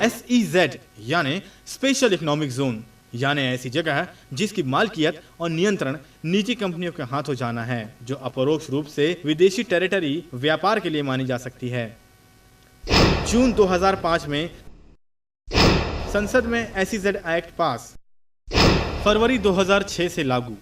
SEZ यानी special economic zone यानी ऐसी जगह है जिसकी मालकियत और नियंत्रण निजी कंपनियों के हाथों जाना है, जो अपरोक्ष रूप से विदेशी टेरिटरी व्यापार के लिए मानी जा सकती है। जून 2005 में संसद में SEZ एक्ट पास, फरवरी 2006 से लागू।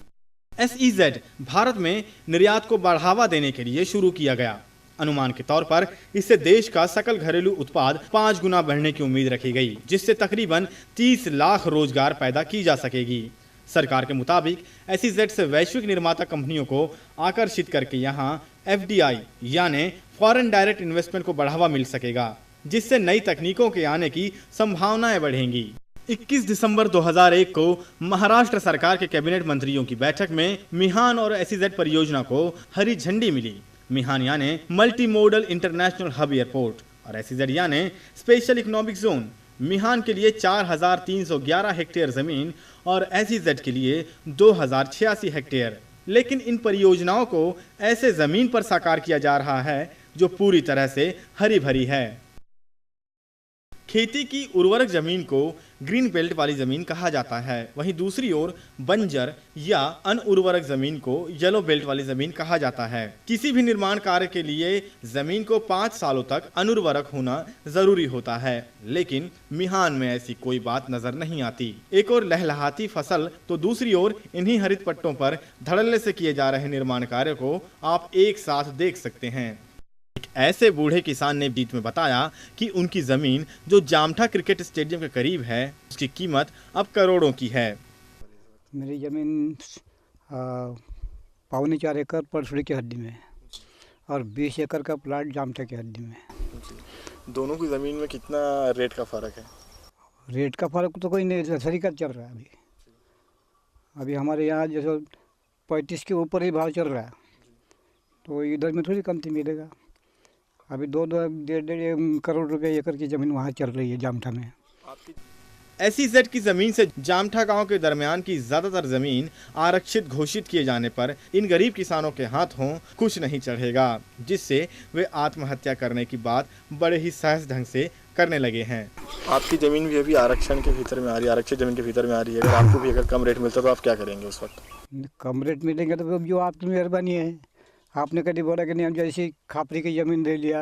SEZ भारत में निर्यात को बढ़ावा देने के लिए शुरू किया गया। अनुमान के तौर पर इससे देश का सकल घरेलू उत्पाद 5 गुना बढ़ने की उम्मीद रखी गई, जिससे तकरीबन 30 लाख रोजगार पैदा की जा सकेगी। सरकार के मुताबिक SEZ से वैश्विक निर्माता कंपनियों को आकर्षित करके यहां FDI यानी फॉरेन डायरेक्ट इन्वेस्टमेंट को बढ़ावा मिल सकेगा, जिससे नई तकनीकों के आने की संभावनाएं बढ़ेंगी। 21 दिसंबर 2001 को महाराष्ट्र सरकार के कैबिनेट मंत्रियों की बैठक में मिहान और SEZ परियोजना को हरी झंडी मिली। मिहान यानी multi modal international hub airport और SEZ यानी स्पेशल इकोनॉमिक जोन। मिहान के लिए 4311 हेक्टेयर जमीन और SEZ के लिए 2086 हेक्टेयर। लेकिन इन परियोजनाओं को ऐसे जमीन पर साकार किया जा रहा है जो पूरी तरह से हरी भरी है। खेती की उर्वरक जमीन को ग्रीन बेल्ट वाली जमीन कहा जाता है, वहीं दूसरी ओर बंजर या अनउर्वरक जमीन को येलो बेल्ट वाली जमीन कहा जाता है। किसी भी निर्माण कार्य के लिए जमीन को 5 सालों तक अनुर्वरक होना जरूरी होता है, लेकिन मिहान में ऐसी कोई बात नजर नहीं आती। एक और लहलहाती फसल तो दूसरी ओर इन्हीं हरित पट्टों पर धड़ल्ले से किए जा रहे निर्माण कार्य को आप एक साथ देख सकते हैं। एक ऐसे बूढ़े किसान ने बीच में बताया कि उनकी जमीन जो जामठा क्रिकेट स्टेडियम के करीब है, उसकी कीमत अब करोड़ों की है। मेरी जमीन 4.25 एकड़ परसुड़ी की हड्डी में और 20 एकड़ का प्लाट जामठा की हड्डी में। दोनों की जमीन में कितना रेट का फर्क है? रेट का फर्क तो कोई नहीं, नर्सरी का चल रहा है अभी हमारे यहाँ जैसे 35 के ऊपर ही भाव चल रहा है, तो इधर में थोड़ी कमती मिलेगा। अभी 2-2.5 करोड़ रुपए एकड़ की ज़मीन वहाँ चल रही है जामठा में। SEZ की जमीन से जामठा गांव के दरमियान की ज्यादातर जमीन आरक्षित घोषित किए जाने पर इन गरीब किसानों के हाथों कुछ नहीं चढ़ेगा, जिससे वे आत्महत्या करने की बात बड़े ही सहज ढंग से करने लगे हैं। आपकी जमीन भी अभी आरक्षण के भीतर में आ रही है, आरक्षित जमीन के भीतर में आ रही है। अगर आपको भी अगर कम रेट मिलता तो आप क्या करेंगे उस वक्त? कम रेट मिलेंगे तो जो आपकी मेहरबानी है। आपने कभी बोला कि नहीं हम जैसी खापरी की ज़मीन ले लिया,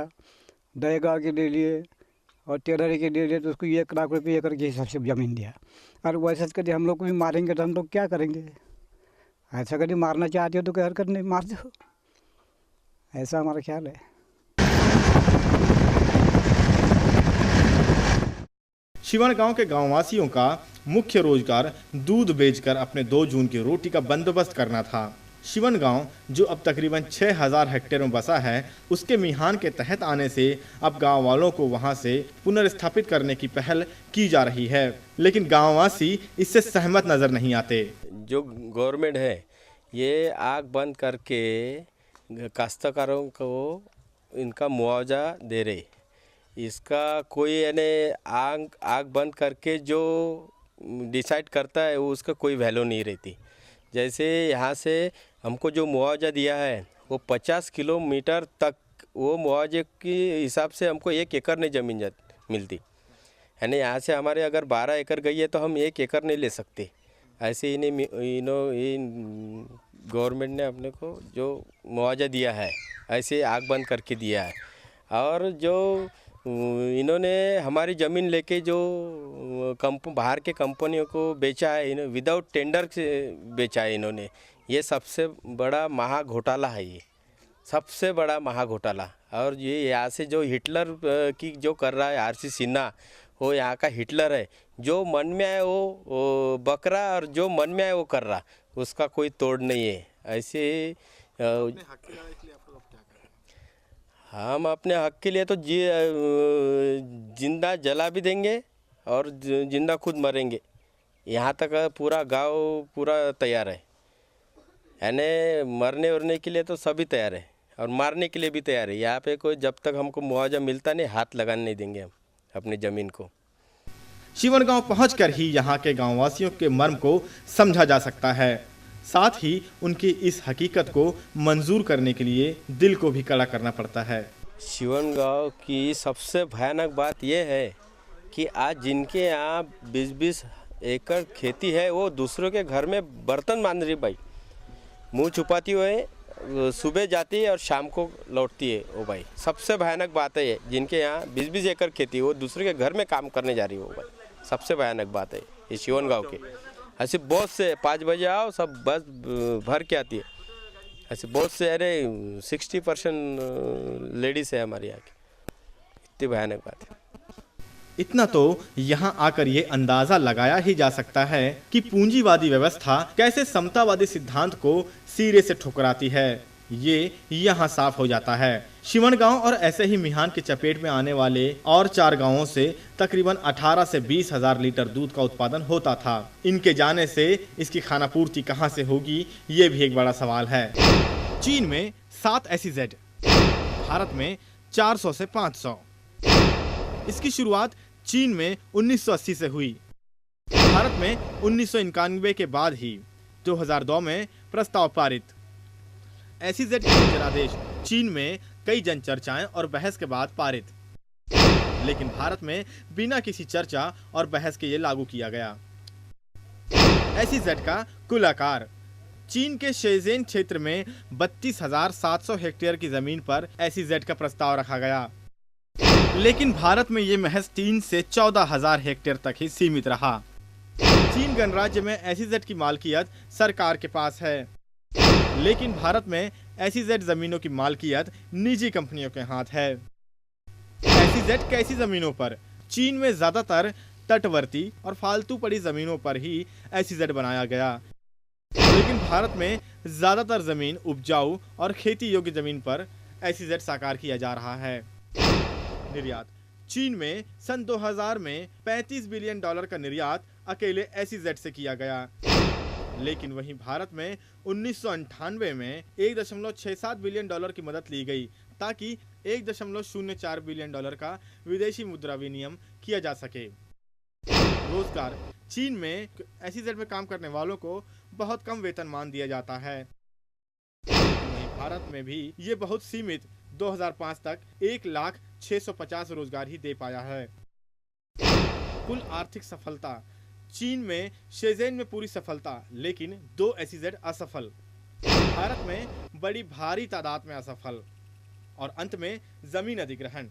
दहेगा के ले लिए और टेलर के ले लिए, तो उसको 1 लाख रुपये एकड़ के हिसाब से ज़मीन दिया। और वैसे कभी हम लोग को भी मारेंगे तो हम लोग क्या करेंगे? ऐसा कभी मारना चाहते हो तो क्या हरकत नहीं, मार दो, ऐसा हमारा ख्याल है। शिवन गांव के गांववासियों का मुख्य रोजगार दूध बेचकर अपने 2 जून की रोटी का बंदोबस्त करना था। शिवन गांव जो अब तकरीबन 6000 हेक्टेयर में बसा है, उसके मिहान के तहत आने से अब गांव वालों को वहां से पुनर्स्थापित करने की पहल की जा रही है, लेकिन गांववासी इससे सहमत नजर नहीं आते। जो गवर्नमेंट है ये आग बंद करके काश्तकारों को इनका मुआवजा दे रही, इसका कोई यानी आग बंद करके जो डिसाइड करता है वो उसका कोई वैल्यू नहीं रहती। जैसे यहाँ से हमको जो मुआवजा दिया है वो 50 किलोमीटर तक, वो मुआवजे के हिसाब से हमको 1 एकड़ नहीं ज़मीन मिलती। यानी यहाँ से हमारे अगर 12 एकड़ गई है तो हम 1 एकड़ नहीं ले सकते। ऐसे ही गवर्नमेंट ने अपने को जो मुआवजा दिया है ऐसे आग बंद करके दिया है। और जो इन्होंने हमारी ज़मीन लेके जो बाहर के कंपनियों को बेचा है, इन्होंने विदाउट टेंडर से बेचा है इन्होंने। ये सबसे बड़ा महा घोटाला है, ये सबसे बड़ा महा घोटाला। और ये यहाँ से जो हिटलर की जो कर रहा है आरसी सिन्हा, वो यहाँ का हिटलर है। जो मन में आए वो बकरा और जो मन में आए वो कर रहा, उसका कोई तोड़ नहीं है। ऐसे हम अपने हक के लिए तो जिंदा जला भी देंगे और जिंदा खुद मरेंगे। यहाँ तक पूरा गांव पूरा तैयार है, यानी मरने उरने के लिए तो सभी तैयार है और मारने के लिए भी तैयार है। यहाँ पे कोई जब तक हमको मुआवजा मिलता नहीं, हाथ लगाने नहीं देंगे हम अपनी ज़मीन को। शिवन गांव पहुंचकर ही यहाँ के गांववासियों के मर्म को समझा जा सकता है, साथ ही उनकी इस हकीकत को मंजूर करने के लिए दिल को भी कड़ा करना पड़ता है। शिवन गांव की सबसे भयानक बात यह है कि आज जिनके यहाँ 20-20 एकड़ खेती है वो दूसरों के घर में बर्तन मान रही भाई, मुंह छुपाती हुए सुबह जाती है और शाम को लौटती है वो भाई। सबसे भयानक बात है ये, जिनके यहाँ 20-20 एकड़ खेती वो दूसरे के घर में काम करने जा रही है वो भाई। सबसे भयानक बात है ये शिवन गांव के। ऐसे बहुत से 5 बजे आओ सब बस भर के आती है। ऐसे बहुत से, अरे 60% लेडीज़ है हमारे यहाँ की। इतनी भयानक बात है। इतना तो यहाँ आकर ये अंदाजा लगाया ही जा सकता है कि पूंजीवादी व्यवस्था कैसे समतावादी सिद्धांत को सिरे से ठुकराती है। ये यहाँ साफ हो जाता है। शिवन गांव और ऐसे ही मिहान की चपेट में आने वाले और 4 गांवों से तकरीबन 18 से 20 हजार लीटर दूध का उत्पादन होता था। इनके जाने से इसकी खानापूर्ति कहाँ से होगी, ये भी एक बड़ा सवाल है। चीन में 7 SEZ, भारत में 400 से 500। इसकी शुरुआत चीन में 1980 से हुई। भारत में 1991 के बाद ही 2002 में प्रस्ताव पारित। SEZ के जनादेश चीन में कई जन चर्चाएं और बहस के बाद पारित, लेकिन भारत में बिना किसी चर्चा और बहस के ये लागू किया गया। SEZ का कुल आकार चीन के शेज़ेन क्षेत्र में 32,700 हेक्टेयर की जमीन पर SEZ का प्रस्ताव रखा गया, लेकिन भारत में ये महज 3 से 14,000 हेक्टेयर तक ही सीमित रहा। चीन गणराज्य में SEZ की मालकियत सरकार के पास है, लेकिन भारत में SEZ जमीनों की मालकियत निजी कंपनियों के हाथ है। SEZ कैसी जमीनों पर? चीन में ज्यादातर तटवर्ती और फालतू पड़ी जमीनों पर ही SEZ बनाया गया, लेकिन भारत में ज्यादातर जमीन उपजाऊ और खेती योग्य जमीन पर SEZ साकार किया जा रहा है। निर्यात चीन में सन 2000 में $35 बिलियन का निर्यात अकेले SEZ से किया गया, लेकिन वहीं भारत में 1998 में $1.67 बिलियन की मदद ली गई ताकि $1.04 बिलियन का विदेशी मुद्रा विनिमय किया जा सके। रोजगार चीन में SEZ में काम करने वालों को बहुत कम वेतनमान दिया जाता है, वहीं भारत में भी ये बहुत सीमित 2005 तक 1,650,000 रोजगार ही दे पाया है। कुल आर्थिक सफलता चीन में शेज़ेन में पूरी सफलता, लेकिन 2 SEZ असफल। भारत में बड़ी भारी तादाद में असफल, और अंत में जमीन अधिग्रहण।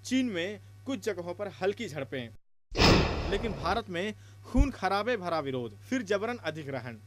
चीन में कुछ जगहों पर हल्की झड़पें, लेकिन भारत में खून खराबे भरा विरोध, फिर जबरन अधिग्रहण।